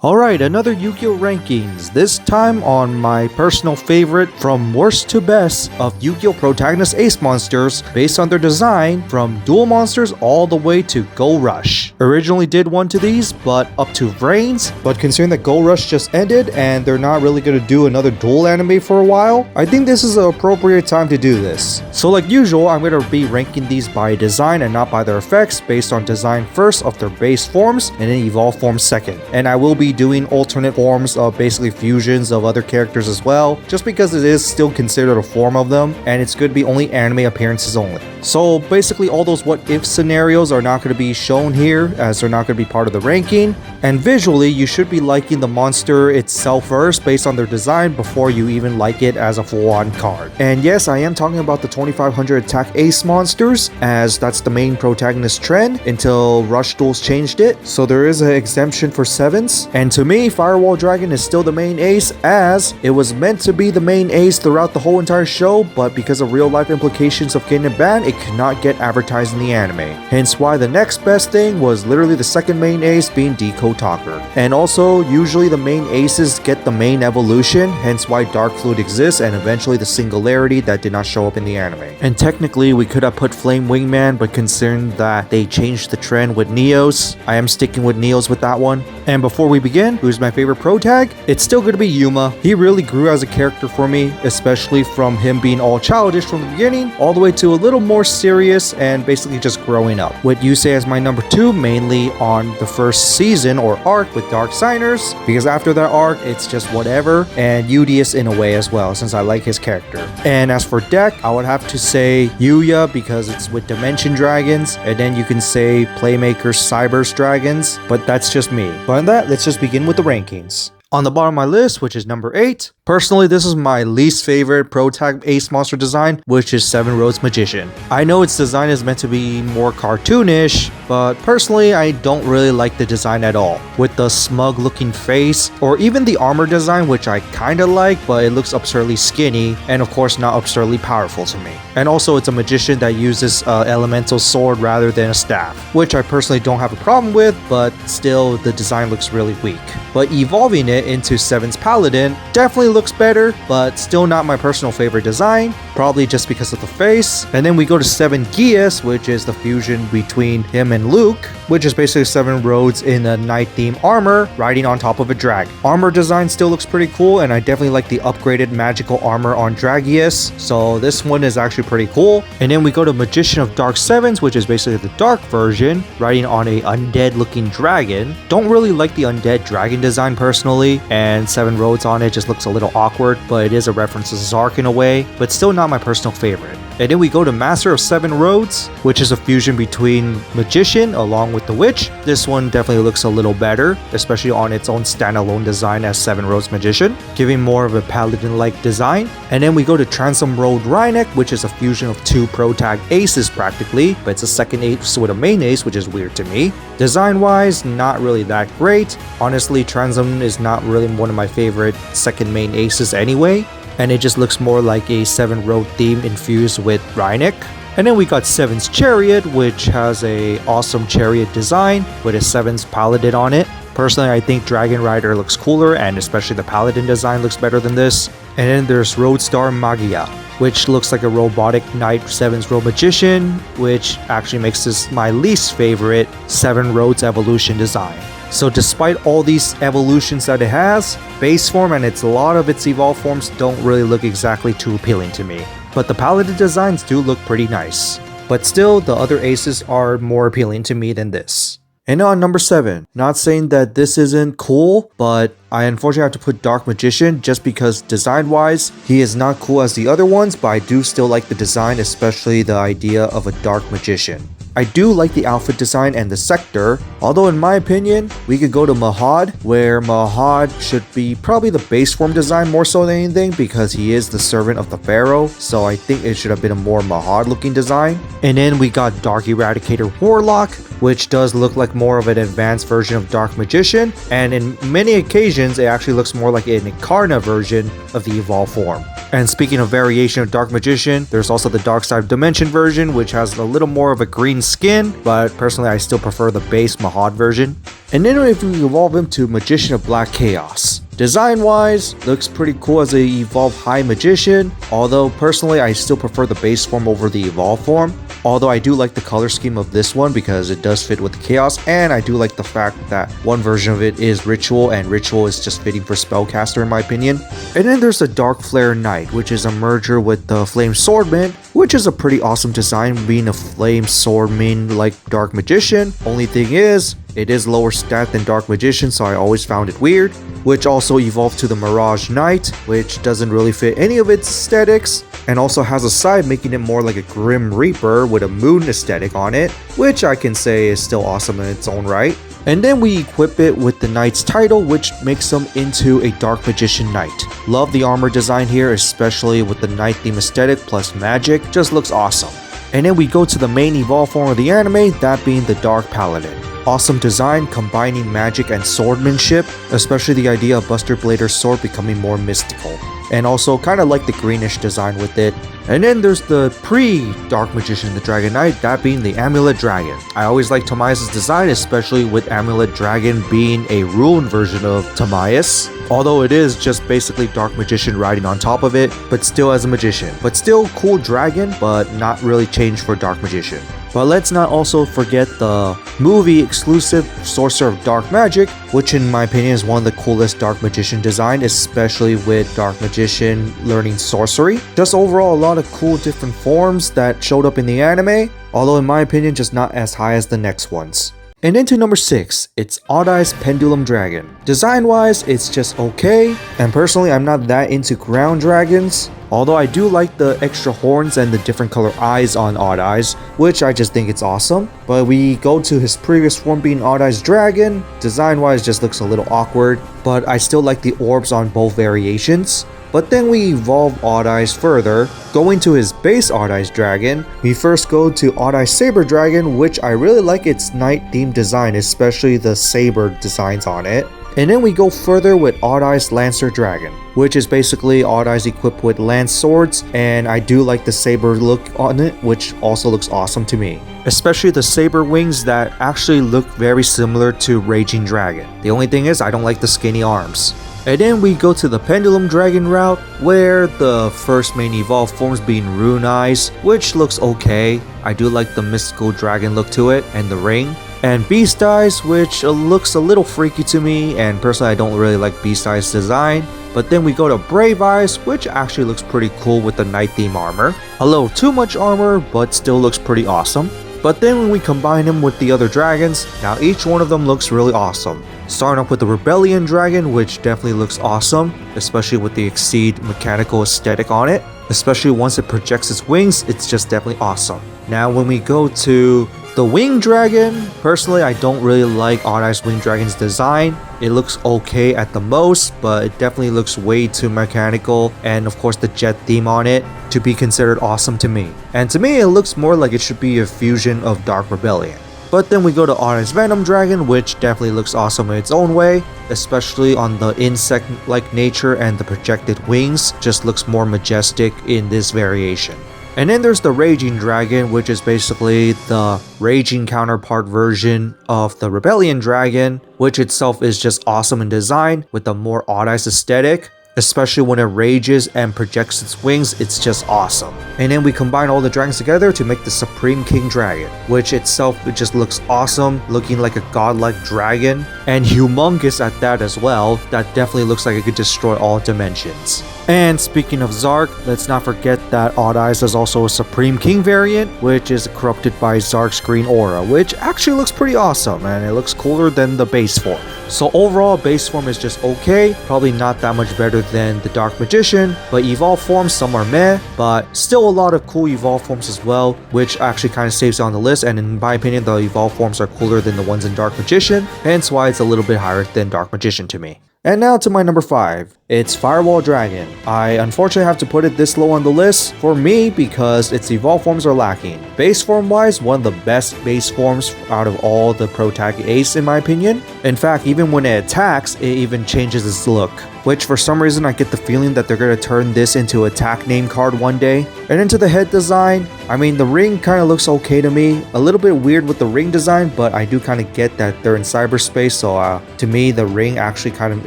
Alright, another Yu-Gi-Oh! Rankings, this time on my personal favorite from worst to best of Yu-Gi-Oh! Protagonist Ace Monsters based on their design from Duel Monsters all the way to Go Rush. Originally did one to these, but up to Vrains, but considering that Go Rush just ended and they're not really going to do another Duel anime for a while, I think this is an appropriate time to do this. So like usual, I'm going to be ranking these by design and not by their effects based on design first of their base forms and then evolve forms second. And I will be doing alternate forms of basically fusions of other characters as well, just because it is still considered a form of them and it's going to be only anime appearances only. So basically all those what if scenarios are not going to be shown here as they're not going to be part of the ranking, and visually you should be liking the monster itself first based on their design before you even like it as a full-on card. And yes, I am talking about the 2500 attack ace monsters as that's the main protagonist trend until Rush Duels changed it, so there is an exemption for 7s. And to me, Firewall Dragon is still the main ace as it was meant to be the main ace throughout the whole entire show, but because of real life implications of getting it banned, it could not get advertised in the anime. Hence why the next best thing was literally the second main ace being Decode Talker. And also, usually the main aces get the main evolution, hence why Dark Fluid exists and eventually the Singularity that did not show up in the anime. And technically, we could have put Flame Wingman, but considering that they changed the trend with Neos, I am sticking with Neos with that one. And before we begin, who's my favorite protag? It's still going to be Yuma. He really grew as a character for me, especially from him being all childish from the beginning, all the way to a little more serious and basically just growing up. With Yusei as my number 2, mainly on the first season or arc with Dark Signers, because after that arc, it's just whatever, and Udius in a way as well, since I like his character. And as for deck, I would have to say Yuya because it's with Dimension Dragons, and then you can say Playmaker Cyber's Dragons, but that's just me. But on that, let's just begin with the rankings. On the bottom of my list, which is number 8, personally this is my least favorite protag ace monster design, which is Seven Roads Magician. I know its design is meant to be more cartoonish, but personally I don't really like the design at all. With the smug looking face, or even the armor design, which I kinda like, but it looks absurdly skinny, and of course not absurdly powerful to me. And also it's a magician that uses an elemental sword rather than a staff, which I personally don't have a problem with, but still the design looks really weak. But evolving it into 7's Paladin definitely looks better, but still not my personal favorite design, probably just because of the face. And then we go to 7 Gias, which is the fusion between him and Luke, which is basically 7 roads in a night theme armor riding on top of a drag. Armor design still looks pretty cool, and I definitely like the upgraded magical armor on Dragius, so this one is actually pretty cool. And then we go to Magician of Dark Sevens, which is basically the dark version, riding on a undead looking dragon. Don't really like the undead dragon design personally, and 7 roads on it just looks a little awkward, but it is a reference to Zark in a way, but still not my personal favorite. And then we go to Master of 7 Roads, which is a fusion between Magician along with the Witch. This one definitely looks a little better, especially on its own standalone design as 7 Roads Magician, giving more of a paladin-like design. And then we go to Transom Road Rhynek, which is a fusion of 2 protag aces practically, but it's a second ace with a main ace, which is weird to me. Design-wise, not really that great. Honestly, Transom is not really one of my favorite second main aces anyway, and it just looks more like a 7 road theme infused with Rhynek. And then we got 7's Chariot, which has a awesome chariot design with a 7's Paladin on it. Personally, I think Dragon Rider looks cooler, and especially the Paladin design looks better than this. And then there's Roadstar Magia, which looks like a robotic Knight 7's Road Magician, which actually makes this my least favorite 7 Roads evolution design. So despite all these evolutions that it has, base form and a lot of its evolved forms don't really look exactly too appealing to me. But the Paladin designs do look pretty nice. But still, the other aces are more appealing to me than this. And on number 7, not saying that this isn't cool, but I unfortunately have to put Dark Magician just because design-wise, he is not cool as the other ones, but I do still like the design, especially the idea of a Dark Magician. I do like the outfit design and the sector, although in my opinion, we could go to Mahad, where Mahad should be probably the base form design more so than anything because he is the servant of the Pharaoh, so I think it should have been a more Mahad looking design. And then we got Dark Eradicator Warlock, which does look like more of an advanced version of Dark Magician, and in many occasions it actually looks more like an Incarna version of the evolved form. And speaking of variation of Dark Magician, there's also the Dark Side of Dimension version, which has a little more of a green skin, but personally I still prefer the base Mahad version. And then if we evolve him to Magician of Black Chaos, design wise, looks pretty cool as a evolved High Magician, although personally I still prefer the base form over the evolved form. Although I do like the color scheme of this one because it does fit with the Chaos, and I do like the fact that one version of it is Ritual, and Ritual is just fitting for Spellcaster in my opinion. And then there's the Dark Flare Knight, which is a merger with the Flame Swordman, which is a pretty awesome design, being a Flame Swordman like Dark Magician. Only thing is, it is lower stat than Dark Magician, so I always found it weird. Which also evolved to the Mirage Knight, which doesn't really fit any of its aesthetics, and also has a side making it more like a Grim Reaper with a moon aesthetic on it, which I can say is still awesome in its own right. And then we equip it with the Knight's title, which makes him into a Dark Magician Knight. Love the armor design here, especially with the Knight theme aesthetic plus magic, just looks awesome. And then we go to the main evolved form of the anime, that being the Dark Paladin. Awesome design combining magic and swordmanship, especially the idea of Buster Blader's sword becoming more mystical. And also kind of like the greenish design with it. And then there's the pre-Dark Magician the Dragon Knight, that being the Amulet Dragon. I always like Tamiya's design, especially with Amulet Dragon being a ruined version of Tamiya's. Although it is just basically Dark Magician riding on top of it, but still as a magician. But still cool dragon, but not really changed for Dark Magician. But let's not also forget the movie exclusive Sorcerer of Dark Magic, which in my opinion is one of the coolest Dark Magician design, especially with Dark Magician learning sorcery. Just overall a lot of cool different forms that showed up in the anime, although in my opinion just not as high as the next ones. And into number 6, it's Odd Eye's Pendulum Dragon. Design wise, it's just okay, and personally I'm not that into ground dragons, although I do like the extra horns and the different color eyes on Odd Eyes, which I just think it's awesome. But we go to his previous form being Odd Eye's Dragon, design wise just looks a little awkward, but I still like the orbs on both variations. But then we evolve Odd Eyes further. Going to his base Odd Eyes Dragon, we first go to Odd Eyes Saber Dragon, which I really like its knight themed design, especially the saber designs on it. And then we go further with Odd Eyes Lancer Dragon, which is basically Odd Eyes equipped with lance swords, and I do like the saber look on it, which also looks awesome to me. Especially the saber wings that actually look very similar to Raging Dragon. The only thing is I don't like the skinny arms. And then we go to the Pendulum Dragon route, where the first main evolved forms being Rune Eyes, which looks okay. I do like the mystical dragon look to it, and the ring. And Beast Eyes, which looks a little freaky to me, and personally I don't really like Beast Eyes design. But then we go to Brave Eyes, which actually looks pretty cool with the night theme armor. A little too much armor, but still looks pretty awesome. But then when we combine them with the other dragons, now each one of them looks really awesome. Starting off with the Rebellion Dragon, which definitely looks awesome, especially with the Exceed mechanical aesthetic on it. Especially once it projects its wings, it's just definitely awesome. Now when we go to the Winged Dragon, personally I don't really like Odd Eyes Winged Dragon's design. It looks okay at the most, but it definitely looks way too mechanical, and of course the jet theme on it to be considered awesome to me. And to me it looks more like it should be a fusion of Dark Rebellion. But then we go to Odd Eyes Venom Dragon, which definitely looks awesome in its own way, especially on the insect-like nature, and the projected wings just looks more majestic in this variation. And then there's the Raging Dragon, which is basically the Raging counterpart version of the Rebellion Dragon, which itself is just awesome in design with a more Odd Eyes aesthetic. Especially when it rages and projects its wings, it's just awesome. And then we combine all the dragons together to make the Supreme King Dragon, which itself it just looks awesome, looking like a godlike dragon, and humongous at that as well. That definitely looks like it could destroy all dimensions. And speaking of Zark, let's not forget that Odd Eyes is also a Supreme King variant, which is corrupted by Zark's green aura, which actually looks pretty awesome, and it looks cooler than the base form. So overall, base form is just okay, probably not that much better than the Dark Magician, but evolved forms, some are meh, but still a lot of cool evolved forms as well, which actually kind of saves it on the list, and in my opinion, the evolved forms are cooler than the ones in Dark Magician, hence why it's a little bit higher than Dark Magician to me. And now to my number 5, it's Firewall Dragon. I unfortunately have to put it this low on the list for me because its evolved forms are lacking. Base form wise, one of the best base forms out of all the Protagonist Ace in my opinion. In fact, even when it attacks, it even changes its look. which for some reason I get the feeling that they're going to turn this into a attack name card one day. And into the head design, I mean the ring kind of looks okay to me, a little bit weird with the ring design, but I do kind of get that they're in cyberspace, so to me the ring actually kind of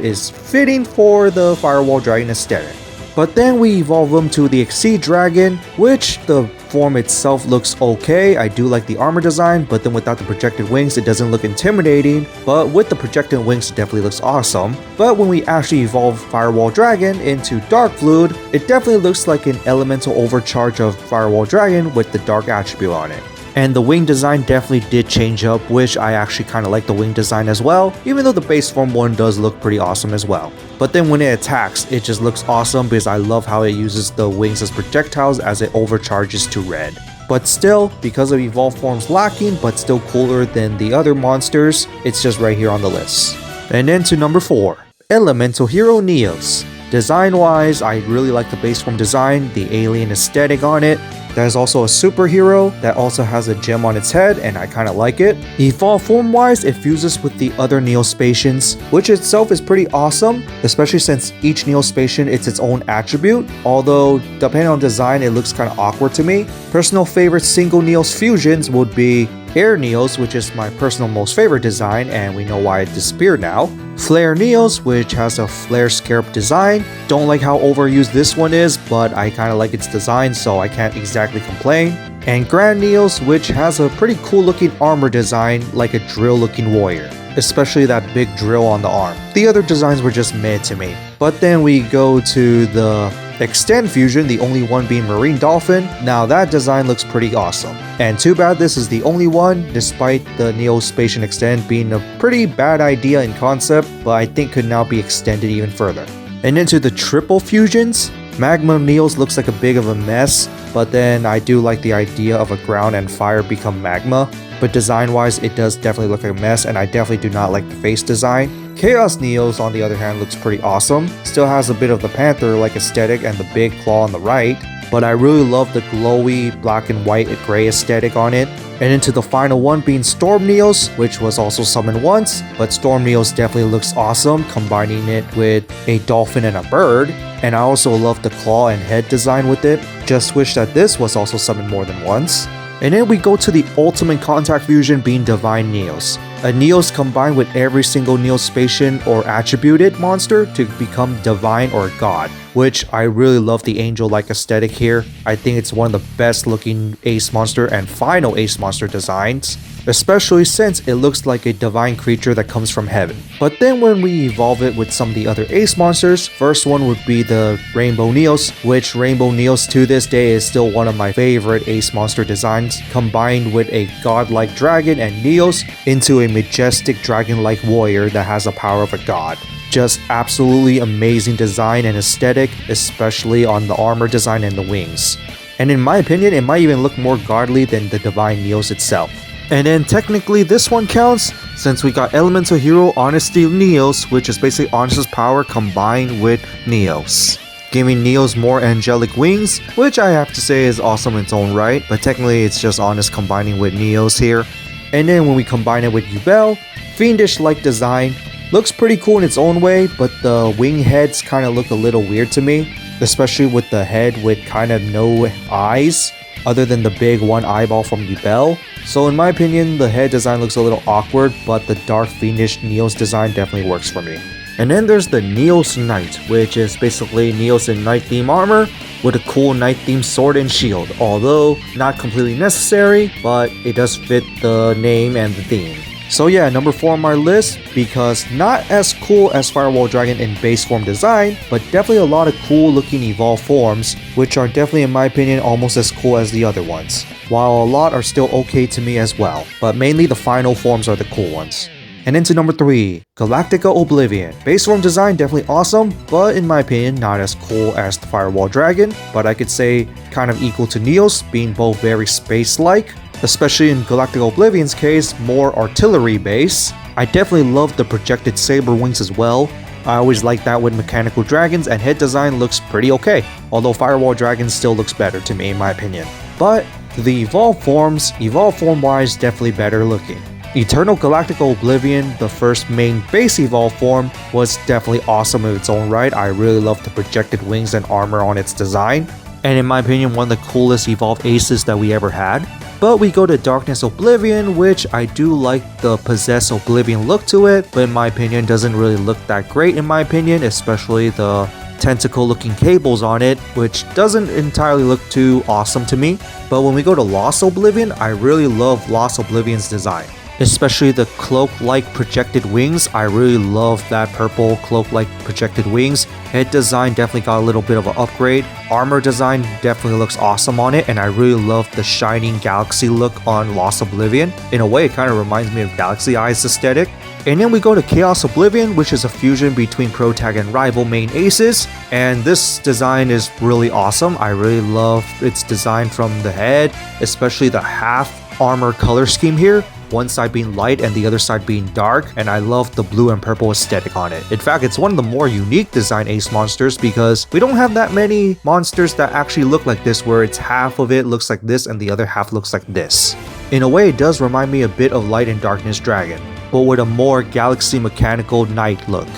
is fitting for the Firewall Dragon aesthetic. But then we evolve them to the Exceed Dragon, which the form itself looks okay. I do like the armor design, but then without the projected wings it doesn't look intimidating, but with the projected wings it definitely looks awesome. But when we actually evolve Firewall Dragon into Dark Fluid, it definitely looks like an elemental overcharge of Firewall Dragon with the dark attribute on it. And the wing design definitely did change up, which I actually kind of like the wing design as well, even though the base form one does look pretty awesome as well. But then when it attacks, it just looks awesome because I love how it uses the wings as projectiles as it overcharges to red. But still, because of evolved forms lacking, but still cooler than the other monsters, it's just right here on the list. And then to number 4, Elemental Hero Neos. Design wise, I really like the base form design, the alien aesthetic on it. There's also a superhero that also has a gem on its head, and I kind of like it. Evolve form wise, it fuses with the other Neospatians, which itself is pretty awesome, especially since each Neospatian is its own attribute, although depending on design it looks kind of awkward to me. Personal favorite single Neos fusions would be Air Neos, which is my personal most favorite design, and we know why it disappeared now. Flare Neos, which has a flare scarab design. Don't like how overused this one is, but I kind of like its design, so I can't exactly complain. And Grand Neos, which has a pretty cool looking armor design like a drill looking warrior, especially that big drill on the arm. The other designs were just meh to me. But then we go to the Extend fusion, the only one being Marine Dolphin. Now that design looks pretty awesome. And too bad this is the only one, despite the Neospatian Extend being a pretty bad idea in concept, but I think could now be extended even further. And into the triple fusions, Magma Neos looks like a bit of a mess, but then I do like the idea of a ground and fire become magma. But design wise it does definitely look like a mess, and I definitely do not like the face design. Chaos Neos on the other hand looks pretty awesome, still has a bit of the panther like aesthetic and the big claw on the right, but I really love the glowy black and white gray aesthetic on it. And into the final one being Storm Neos, which was also summoned once, but Storm Neos definitely looks awesome, combining it with a dolphin and a bird. And I also love the claw and head design with it, just wish that this was also summoned more than once. And then we go to the ultimate contact fusion being Divine Neos. A Neos combined with every single Neospatian or attributed monster to become divine or god, which I really love the angel-like aesthetic here. I think it's one of the best looking Ace Monster and final Ace Monster designs, especially since it looks like a divine creature that comes from heaven. But then when we evolve it with some of the other Ace Monsters, first one would be the Rainbow Neos, which Rainbow Neos to this day is still one of my favorite Ace Monster designs, combined with a godlike dragon and Neos into a majestic dragon-like warrior that has the power of a god. Just absolutely amazing design and aesthetic, especially on the armor design and the wings. And in my opinion, it might even look more godly than the Divine Neos itself. And then technically this one counts, since we got Elemental Hero Honesty Neos, which is basically Honest's power combined with Neos, giving Neos more angelic wings, which I have to say is awesome in its own right, but technically it's just Honest combining with Neos here. And then when we combine it with Yubel, fiendish-like design, looks pretty cool in its own way, but the wing heads kind of look a little weird to me, especially with the head with kind of no eyes, other than the big one eyeball from Yubel. So in my opinion, the head design looks a little awkward, but the dark fiendish Neos design definitely works for me. And then there's the Neos Knight, which is basically Neos in Knight theme armor with a cool Knight theme sword and shield, although not completely necessary, but it does fit the name and the theme. So yeah, number 4 on my list, because not as cool as Firewall Dragon in base form design, but definitely a lot of cool looking evolved forms, which are definitely in my opinion almost as cool as the other ones, while a lot are still okay to me as well, but mainly the final forms are the cool ones. And into number 3, Galactica Oblivion. Base form design definitely awesome, but in my opinion not as cool as the Firewall Dragon, but I could say kind of equal to Neos, being both very space-like, especially in Galactica Oblivion's case, more artillery base. I definitely love the projected saber wings as well. I always like that with mechanical dragons, and head design looks pretty okay, although Firewall Dragon still looks better to me in my opinion. But the evolved form wise definitely better looking. Eternal Galactica Oblivion, the first main base evolved form, was definitely awesome in its own right. I really love the projected wings and armor on its design, and in my opinion one of the coolest evolved aces that we ever had. But we go to Darkness Oblivion, which I do like the Possess Oblivion look to it, but in my opinion doesn't really look that great in my opinion, especially the tentacle looking cables on it, which doesn't entirely look too awesome to me. But when we go to Lost Oblivion, I really love Lost Oblivion's design. Especially the cloak-like projected wings. I really love that purple cloak-like projected wings. Head design definitely got a little bit of an upgrade. Armor design definitely looks awesome on it, and I really love the shining galaxy look on Lost Oblivion. In a way, it kind of reminds me of Galaxy Eyes aesthetic. And then we go to Chaos Oblivion, which is a fusion between Protag and rival main aces, and this design is really awesome. I really love its design from the head, especially the half armor color scheme here. One side being light and the other side being dark, and I love the blue and purple aesthetic on it. In fact, it's one of the more unique design ace monsters because we don't have that many monsters that actually look like this, where it's half of it looks like this and the other half looks like this. In a way, it does remind me a bit of Light and Darkness Dragon, but with a more galaxy mechanical knight look,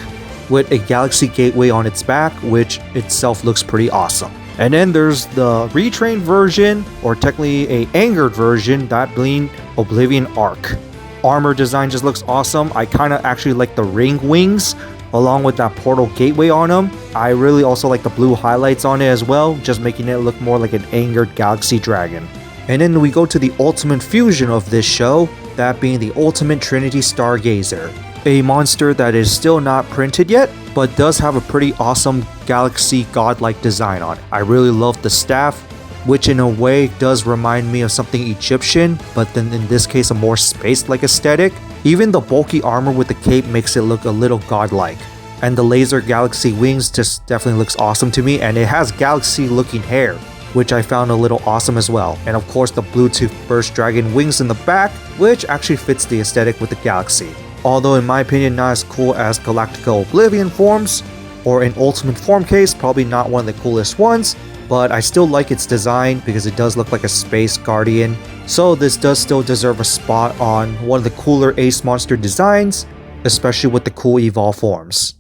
with a galaxy gateway on its back, which itself looks pretty awesome. And then there's the retrained version, or technically a angered version, that being Oblivion Arc. Armor design just looks awesome. I kind of actually like the ring wings along with that portal gateway on them. I really also like the blue highlights on it as well, just making it look more like an angered galaxy dragon. And then we go to the ultimate fusion of this show, that being the Ultimate Trinity Stargazer. A monster that is still not printed yet, but does have a pretty awesome galaxy godlike design on it. I really love the staff, which in a way does remind me of something Egyptian, but then in this case a more space-like aesthetic. Even the bulky armor with the cape makes it look a little godlike. And the laser galaxy wings just definitely looks awesome to me, and it has galaxy looking hair, which I found a little awesome as well. And of course the Bluetooth burst dragon wings in the back, which actually fits the aesthetic with the galaxy. Although in my opinion not as cool as Galactica Oblivion forms, or in Ultimate form case, probably not one of the coolest ones, but I still like its design because it does look like a space guardian. So this does still deserve a spot on one of the cooler ace monster designs, especially with the cool evolve forms.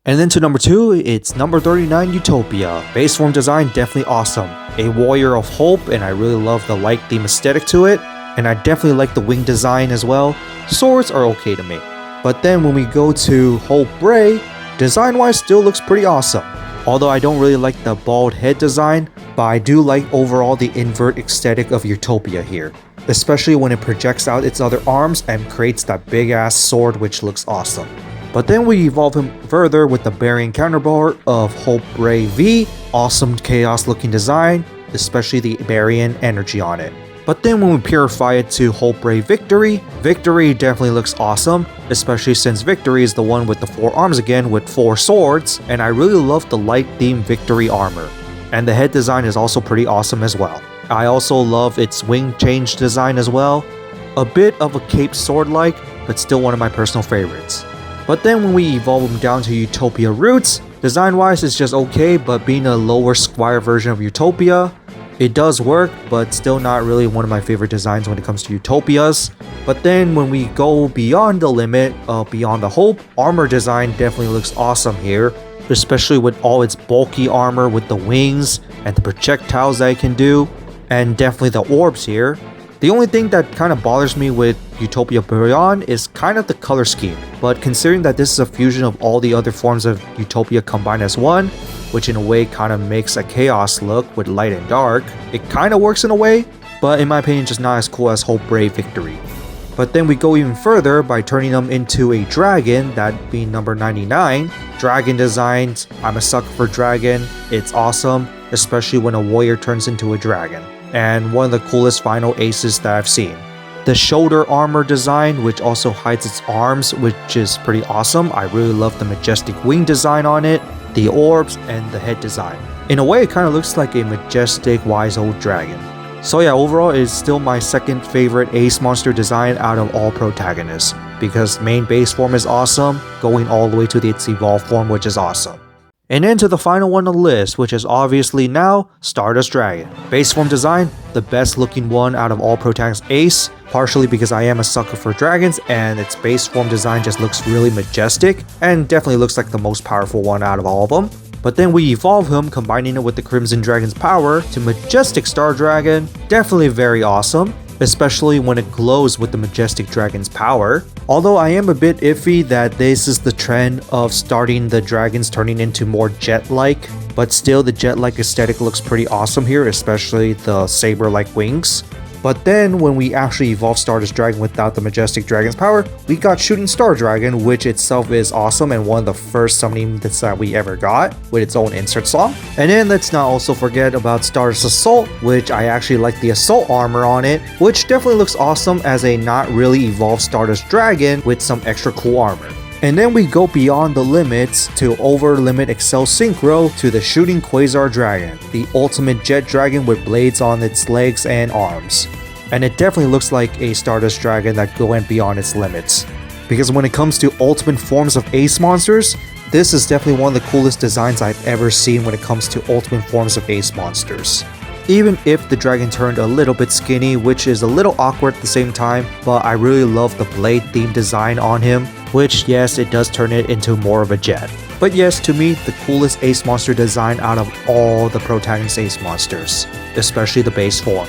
And then to number 2, it's number 39 Utopia. Base form design definitely awesome. A warrior of hope, and I really love the light theme aesthetic to it, and I definitely like the wing design as well. Swords are okay to me. But then when we go to Hope Bray, design wise still looks pretty awesome. Although I don't really like the bald head design, but I do like overall the invert aesthetic of Utopia here. Especially when it projects out its other arms and creates that big ass sword, which looks awesome. But then we evolve him further with the Barian counterpart of Hope Bray V. Awesome chaos looking design, especially the Barian energy on it. But then when we purify it to Hope Bray Victory, Victory definitely looks awesome, especially since Victory is the one with the 4 arms again with 4 swords, and I really love the light themed Victory armor. And the head design is also pretty awesome as well. I also love its wing change design as well. A bit of a cape sword like, but still one of my personal favorites. But then when we evolve him down to Utopia Roots, design wise it's just okay, but being a lower squire version of Utopia, it does work, but still not really one of my favorite designs when it comes to Utopias. But then when we go beyond the limit, beyond the hope, armor design definitely looks awesome here, especially with all its bulky armor with the wings and the projectiles that it can do, and definitely the orbs here. The only thing that kind of bothers me with Utopia Beyond is kind of the color scheme, but considering that this is a fusion of all the other forms of Utopia combined as one, which in a way kind of makes a chaos look with light and dark, it kind of works in a way, but in my opinion just not as cool as Hope Bray Victory. But then we go even further by turning them into a dragon, that being number 99. Dragon designs, I'm a sucker for dragon, it's awesome, especially when a warrior turns into a dragon, and one of the coolest final aces that I've seen. The shoulder armor design, which also hides its arms, which is pretty awesome. I really love the majestic wing design on it, the orbs, and the head design. In a way, it kind of looks like a majestic, wise old dragon. So yeah, overall it is still my second favorite ace monster design out of all protagonists, because main base form is awesome, going all the way to its evolved form, which is awesome. And then to the final one on the list, which is obviously now Stardust Dragon. Base form design, the best looking one out of all Protagonist Ace, partially because I am a sucker for dragons and its base form design just looks really majestic and definitely looks like the most powerful one out of all of them. But then we evolve him, combining it with the Crimson Dragon's power to Majestic Star Dragon, definitely very awesome, especially when it glows with the Majestic Dragon's power. Although I am a bit iffy that this is the trend of starting the dragons turning into more jet-like, but still the jet-like aesthetic looks pretty awesome here, especially the saber-like wings. But then when we actually evolve Stardust Dragon without the Majestic Dragon's power, we got Shooting Star Dragon, which itself is awesome and one of the first summoning that we ever got with its own insert song. And then let's not also forget about Stardust Assault, which I actually like the assault armor on it, which definitely looks awesome as a not really evolved Stardust Dragon with some extra cool armor. And then we go beyond the limits to over limit Excel Synchro to the Shooting Quasar Dragon, the ultimate jet dragon with blades on its legs and arms. And it definitely looks like a Stardust Dragon that went beyond its limits. Because when it comes to ultimate forms of Ace monsters, this is definitely one of the coolest designs I've ever seen when it comes to ultimate forms of Ace monsters. Even if the dragon turned a little bit skinny, which is a little awkward at the same time, but I really love the blade theme design on him, which yes, it does turn it into more of a jet. But yes, to me, the coolest Ace monster design out of all the Protagonist Ace monsters, especially the base form.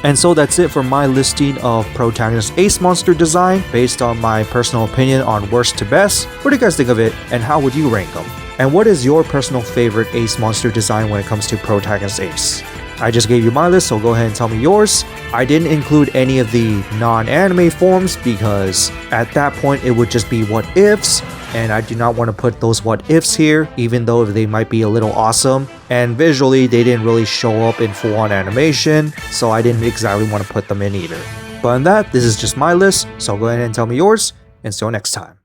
And so that's it for my listing of Protagonist Ace monster design based on my personal opinion on worst to best. What do you guys think of it, and how would you rank them? And what is your personal favorite Ace monster design when it comes to Protagonist Ace? I just gave you my list, so go ahead and tell me yours. I didn't include any of the non-anime forms because at that point it would just be what ifs, and I do not want to put those what ifs here, even though they might be a little awesome. And visually they didn't really show up in full-on animation, so I didn't exactly want to put them in either. But on that, this is just my list, so go ahead and tell me yours, and see you next time.